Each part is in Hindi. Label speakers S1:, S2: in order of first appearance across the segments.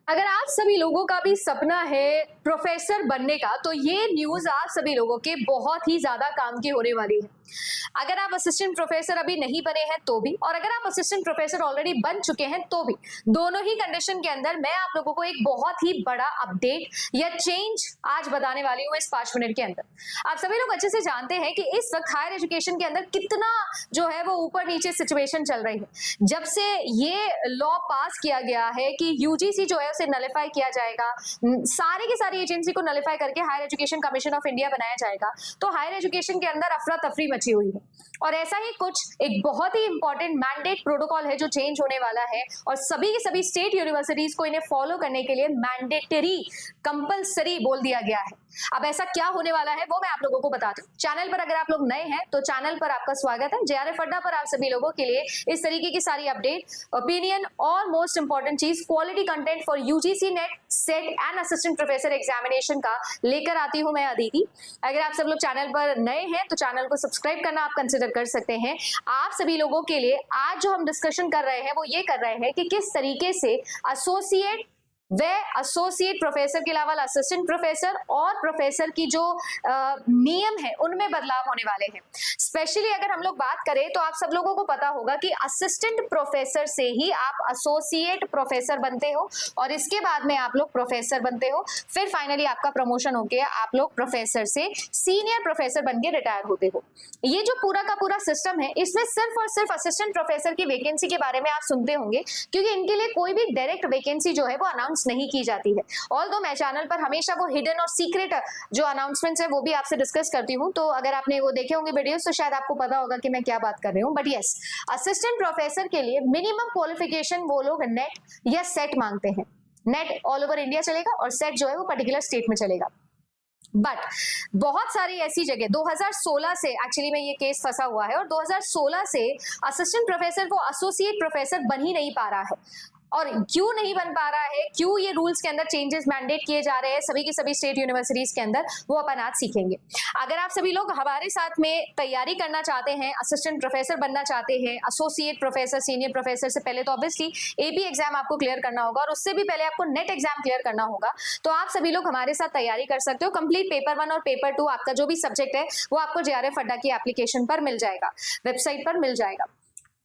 S1: अगर आप सभी लोगों का भी सपना है प्रोफेसर बनने का, तो ये न्यूज आप सभी लोगों के बहुत ही ज्यादा काम की होने वाली है। अगर आप असिस्टेंट प्रोफेसर अभी नहीं बने हैं तो भी, और अगर आप असिस्टेंट प्रोफेसर ऑलरेडी बन चुके हैं तो भी, दोनों ही कंडीशन के अंदर मैं आप लोगों को एक बहुत ही बड़ा अपडेट या चेंज आज बताने वाली हूँ इस 5 मिनट के अंदर। आप सभी लोग अच्छे से जानते हैं कि इस वक्त हायर एजुकेशन के अंदर कितना जो है वो ऊपर नीचे सिचुएशन चल रही है। जब से ये लॉ पास किया गया है कि यूजीसी जो है उसे नलिफाई किया जाएगा, सारी की सारी एजेंसी को नलिफाई करके higher education commission of India बनाया जाएगा, तो हायर एजुकेशन के अंदर अफरा तफरी मची हुई है। और ऐसा ही कुछ एक बहुत ही इंपॉर्टेंट मैंडेट प्रोटोकॉल है जो चेंज होने वाला है, और सभी की सभी स्टेट यूनिवर्सिटीज को इन्हें फॉलो करने के लिए मैंडेटरी कंपलसरी बोल दिया गया है। अब ऐसा क्या होने वाला है वो मैं आप लोगों को बताती हूँ। चैनल पर अगर आप लोग नए हैं तो चैनल पर आपका स्वागत है। जेआरएफ अड्डा पर आप सभी लोगों के लिए इस तरीके की सारी अपडेट, ओपिनियन और मोस्ट इंपॉर्टेंट चीज quality content for UGC net, set and assistant professor examination का लेकर आती हूँ मैं अदिति। अगर आप सब लोग चैनल पर नए हैं तो चैनल को सब्सक्राइब करना आप कंसिडर कर सकते हैं। आप सभी लोगों के लिए आज जो हम डिस्कशन कर रहे हैं वो ये कर रहे हैं कि किस तरीके से एसोसिएट एसोसिएट प्रोफेसर के अलावा असिस्टेंट प्रोफेसर और प्रोफेसर की जो नियम है उनमें बदलाव होने वाले हैं। स्पेशली अगर हम लोग बात करें तो आप सब लोगों को पता होगा कि असिस्टेंट प्रोफेसर से ही आप एसोसिएट प्रोफेसर बनते हो, और इसके बाद में आप लोग प्रोफेसर बनते हो, फिर फाइनली आपका प्रमोशन होके आप लोग प्रोफेसर से सीनियर प्रोफेसर बन के रिटायर होते हो। ये जो पूरा का पूरा सिस्टम है, इसमें सिर्फ और सिर्फ असिस्टेंट प्रोफेसर की वैकेंसी के बारे में आप सुनते होंगे, क्योंकि इनके लिए कोई भी डायरेक्ट वैकेंसी जो है वो अनाउंस नहीं की जाती है। ऑल्दो मैं चैनल पर हमेशा वो हिडन और सीक्रेट जो अनाउंसमेंट्स है वो भी आपसे डिस्कस करती हूँ, तो अगर आपने वो देखे होंगे वीडियोस तो शायद आपको पता होगा कि मैं क्या बात कर रही हूँ। बट यस, असिस्टेंट प्रोफेसर के लिए मिनिमम क्वालिफिकेशन वो लोग नेट या सेट मांगते हैं। नेट ऑल ओवर इंडिया चलेगा और सेट जो है वो पर्टिकुलर स्टेट में चलेगा। बट बहुत सारी ऐसी जगह 2016 से एक्चुअली में ये केस फंसा हुआ है, और 2016 से असिस्टेंट प्रोफेसर वो एसोसिएट प्रोफेसर बन ही नहीं पा रहा है। और क्यों नहीं बन पा रहा है, क्यों ये रूल्स के अंदर चेंजेस मैंडेट किए जा रहे हैं सभी की सभी स्टेट यूनिवर्सिटीज के अंदर, वो अपन आज सीखेंगे। अगर आप सभी लोग हमारे साथ में तैयारी करना चाहते हैं, असिस्टेंट प्रोफेसर बनना चाहते हैं, एसोसिएट प्रोफेसर, सीनियर प्रोफेसर से पहले तो ऑब्वियसली एपी एग्जाम आपको क्लियर करना होगा, और उससे भी पहले आपको नेट एग्जाम क्लियर करना होगा। तो आप सभी लोग हमारे साथ तैयारी कर सकते हो। कंप्लीट पेपर 1 और पेपर 2 आपका जो भी सब्जेक्ट है वो आपको जेआरएफ अड्डा की एप्लीकेशन पर मिल जाएगा, वेबसाइट पर मिल जाएगा।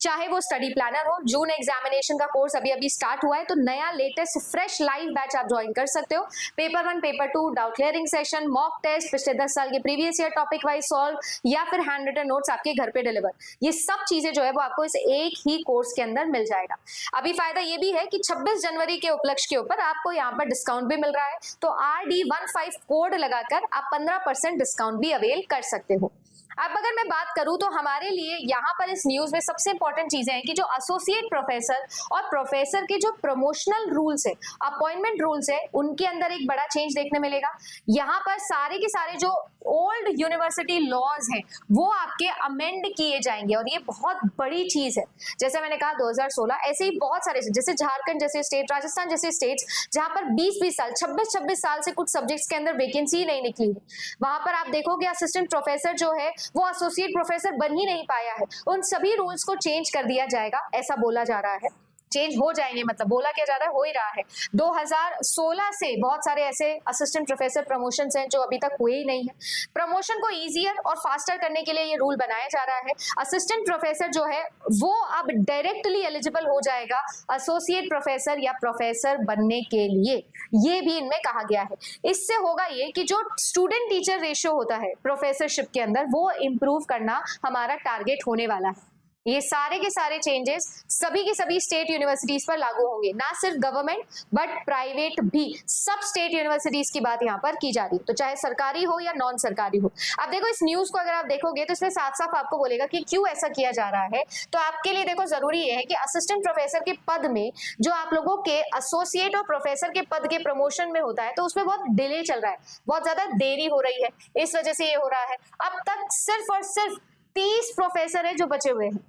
S1: चाहे वो स्टडी प्लानर हो, जून एग्जामिनेशन का कोर्स अभी अभी स्टार्ट हुआ है, तो नया लेटेस्ट फ्रेश लाइव बैच आप ज्वाइन कर सकते हो। Paper 1, paper 2, doubt clearing session, mock test, पिछले 10 साल के previous year topic wise solve, या फिर हैंड रिटन नोट्स आपके घर पे डिलीवर, ये सब चीजें जो है वो आपको इस एक ही कोर्स के अंदर मिल जाएगा। अभी फायदा ये भी है कि 26 जनवरी के उपलक्ष्य के ऊपर आपको यहाँ पर डिस्काउंट भी मिल रहा है, तो RD15 कोड लगाकर आप 15% डिस्काउंट भी अवेल कर सकते हो। अब अगर मैं बात करूं तो हमारे लिए यहाँ पर इस न्यूज में सबसे इंपॉर्टेंट चीजें हैं कि जो एसोसिएट प्रोफेसर और प्रोफेसर के जो प्रमोशनल रूल्स है, अपॉइंटमेंट रूल्स है, उनके अंदर एक बड़ा चेंज देखने मिलेगा। यहाँ पर सारे के सारे जो ओल्ड यूनिवर्सिटी लॉज हैं वो आपके अमेंड किए जाएंगे, और ये बहुत बड़ी चीज है। जैसे मैंने कहा 2016, ऐसे ही बहुत सारे, जैसे झारखंड जैसे स्टेट, राजस्थान जैसे स्टेट्स जहां पर 20-20 साल, 26-26 साल से कुछ सब्जेक्ट्स के अंदर वैकेंसी ही नहीं निकली है, वहां पर आप देखोगे असिस्टेंट प्रोफेसर जो है वो एसोसिएट प्रोफेसर बन ही नहीं पाया है। उन सभी रूल्स को चेंज कर दिया जाएगा, ऐसा बोला जा रहा है। चेंज हो जाएंगे, मतलब बोला क्या जा रहा है, हो ही रहा है। 2016 से बहुत सारे ऐसे असिस्टेंट प्रोफेसर प्रमोशंस हैं जो अभी तक हुए ही नहीं है। प्रमोशन को इजियर और फास्टर करने के लिए ये रूल बनाया जा रहा है। असिस्टेंट प्रोफेसर जो है वो अब डायरेक्टली एलिजिबल हो जाएगा एसोसिएट प्रोफेसर या प्रोफेसर बनने के लिए, ये भी इनमें कहा गया है। इससे होगा ये कि जो स्टूडेंट टीचर रेशियो होता है प्रोफेसरशिप के अंदर, वो इंप्रूव करना हमारा टारगेट होने वाला है। ये सारे के सारे चेंजेस सभी की सभी स्टेट यूनिवर्सिटीज पर लागू होंगे, ना सिर्फ गवर्नमेंट बट प्राइवेट भी, सब स्टेट यूनिवर्सिटीज की बात यहाँ पर की जा रही है, तो चाहे सरकारी हो या नॉन सरकारी हो। अब देखो इस न्यूज को अगर आप देखोगे तो इसमें साफ साफ आपको बोलेगा कि क्यों ऐसा किया जा रहा है। तो आपके लिए देखो जरूरी है कि असिस्टेंट प्रोफेसर के पद में जो आप लोगों के एसोसिएट और प्रोफेसर के पद के प्रमोशन में होता है, तो उसमें बहुत डिले चल रहा है, बहुत ज्यादा देरी हो रही है, इस वजह से ये हो रहा है। अब तक सिर्फ और सिर्फ 30 प्रोफेसर है जो बचे हुए हैं।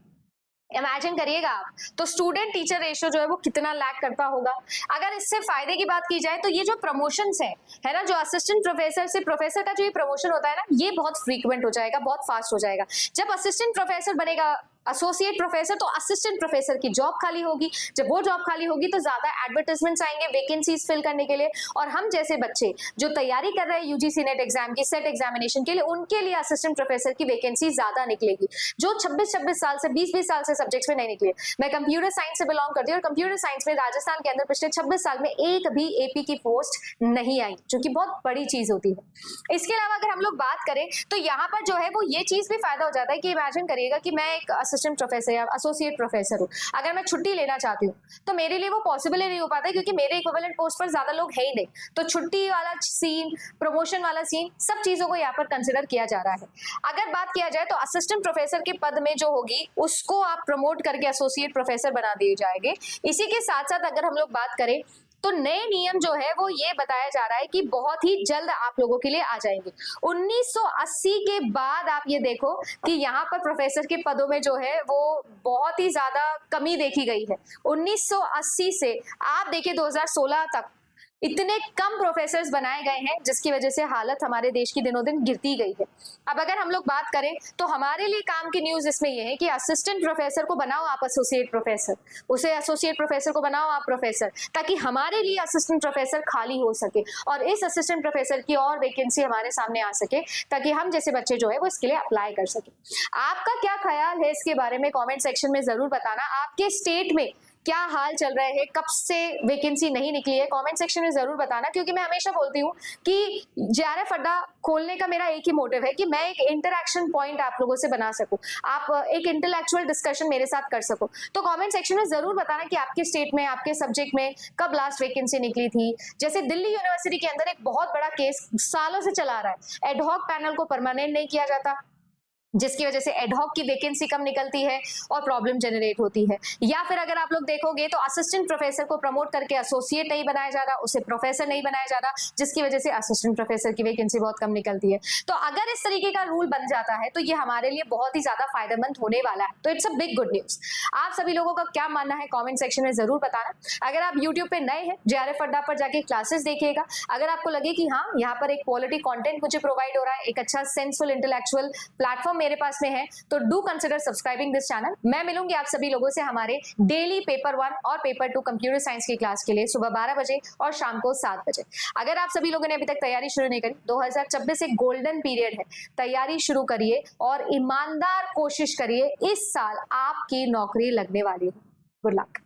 S1: इमेजिन करिएगा आप, तो स्टूडेंट टीचर रेशियो जो है वो कितना लैक करता होगा। अगर इससे फायदे की बात की जाए तो ये जो प्रमोशंस है ना, जो असिस्टेंट प्रोफेसर से प्रोफेसर का जो ये प्रमोशन होता है ना, ये बहुत फ्रीक्वेंट हो जाएगा, बहुत फास्ट हो जाएगा। जब असिस्टेंट प्रोफेसर बनेगा एसोसिएट प्रोफेसर तो असिस्टेंट प्रोफेसर की जॉब खाली होगी। जब वो जॉब खाली होगी तो ज्यादा एडवर्टाइजमेंट्स आएंगे वैकेंसीज फिल करने के लिए, और हम जैसे बच्चे जो तैयारी कर रहे हैं यूजीसी नेट एग्जाम की, सेट एग्जामिनेशन के लिए, उनके लिए असिस्टेंट प्रोफेसर की वैकेंसी ज्यादा निकलेगी, जो 26-26 साल से 20-20 साल से सब्जेक्ट्स में नहीं निकली। मैं कंप्यूटर साइंस से बिलोंग करती हूँ और कंप्यूटर साइंस में राजस्थान के अंदर पिछले 26 साल में एक भी एपी की पोस्ट नहीं आई, जो कि बहुत बड़ी चीज होती है। इसके अलावा अगर हम लोग बात करें तो यहाँ पर जो है वो ये चीज भी फायदा हो जाता है कि इमेजिन करिएगा कि मैं एक असिस्टेंट प्रोफेसर या एसोसिएट प्रोफेसर हूँ, अगर मैं छुट्टी लेना चाहती हूँ तो मेरे लिए वो पॉसिबल ही नहीं हो पाता है, क्योंकि मेरे इक्विवेलेंट पोस्ट पर ज्यादा लोग है ही नहीं। तो छुट्टी वाला सीन, प्रमोशन वाला सीन, सब चीजों को यहाँ पर कंसिडर किया जा रहा है। अगर बात किया जाए तो असिस्टेंट प्रोफेसर के पद में जो होगी उसको आप प्रमोट करके एसोसिएट प्रोफेसर बना दिए जाएंगे। इसी के साथ साथ अगर हम लोग बात करें तो नए नियम जो है वो ये बताया जा रहा है कि बहुत ही जल्द आप लोगों के लिए आ जाएंगे। 1980 के बाद आप ये देखो कि यहाँ पर प्रोफेसर के पदों में जो है वो बहुत ही ज्यादा कमी देखी गई है। 1980 से आप देखिए 2016 तक इतने कम प्रोफेसर्स बनाए गए हैं, जिसकी वजह से हालत हमारे देश की दिनों दिन गिरती गई है। अब अगर हम लोग बात करें तो हमारे लिए काम की न्यूज इसमें यह है कि असिस्टेंट प्रोफेसर को बनाओ आप एसोसिएट प्रोफेसर, उसे एसोसिएट प्रोफेसर को बनाओ आप प्रोफेसर, ताकि हमारे लिए असिस्टेंट प्रोफेसर खाली हो सके और इस असिस्टेंट प्रोफेसर की और वैकेंसी हमारे सामने आ सके, ताकि हम जैसे बच्चे जो है वो इसके लिए अप्लाई कर सके। आपका क्या ख्याल है इसके बारे में कॉमेंट सेक्शन में जरूर बताना। आपके स्टेट में क्या हाल चल रहे हैं, कब से वैकेंसी नहीं निकली है, कमेंट सेक्शन में जरूर बताना। क्योंकि मैं हमेशा बोलती हूँ कि जेआरएफ अड्डा खोलने का मेरा एक ही मोटिव है कि मैं एक इंटरैक्शन पॉइंट आप लोगों से बना सकूं, आप एक इंटेलेक्चुअल डिस्कशन मेरे साथ कर सको। तो कमेंट सेक्शन में जरूर बताना कि आपके स्टेट में, आपके सब्जेक्ट में कब लास्ट वैकेंसी निकली थी। जैसे दिल्ली यूनिवर्सिटी के अंदर एक बहुत बड़ा केस सालों से चला रहा है, एडहॉक पैनल को परमानेंट नहीं किया जाता, जिसकी वजह से एडहॉक की वैकेंसी कम निकलती है और प्रॉब्लम जनरेट होती है। या फिर अगर आप लोग देखोगे तो असिस्टेंट प्रोफेसर को प्रमोट करके एसोसिएट नहीं बनाया जा रहा, उसे प्रोफेसर नहीं बनाया जा रहा, जिसकी वजह से असिस्टेंट प्रोफेसर की वैकेंसी बहुत कम निकलती है। तो अगर इस तरीके का रूल बन जाता है तो ये हमारे लिए बहुत ही ज्यादा फायदेमंद होने वाला है। तो it's a big good news. आप सभी लोगों का क्या मानना है कॉमेंट सेक्शन में जरूर बताना। अगर आप यूट्यूब पे नए हैं, जेआरएफ अड्डा पर जाके क्लासेस देखिएगा। अगर आपको लगे कि हाँ, यहाँ पर एक क्वालिटी कॉन्टेंट मुझे प्रोवाइड हो रहा है, एक अच्छा सेंसफुल इंटेलेक्चुअल प्लेटफॉर्म मेरे पास में है, तो do consider subscribing this channel. मैं मिलूंगी आप सभी लोगों से हमारे डेली पेपर 1 और पेपर 2 कंप्यूटर साइंस की क्लास के लिए सुबह 12 बजे और शाम को 7 बजे। अगर आप सभी लोगों ने अभी तक तैयारी शुरू नहीं करी, 2026 एक गोल्डन पीरियड है, तैयारी शुरू करिए और ईमानदार कोशिश करिए। इस साल आपकी नौकरी लगने वाली है। Good luck.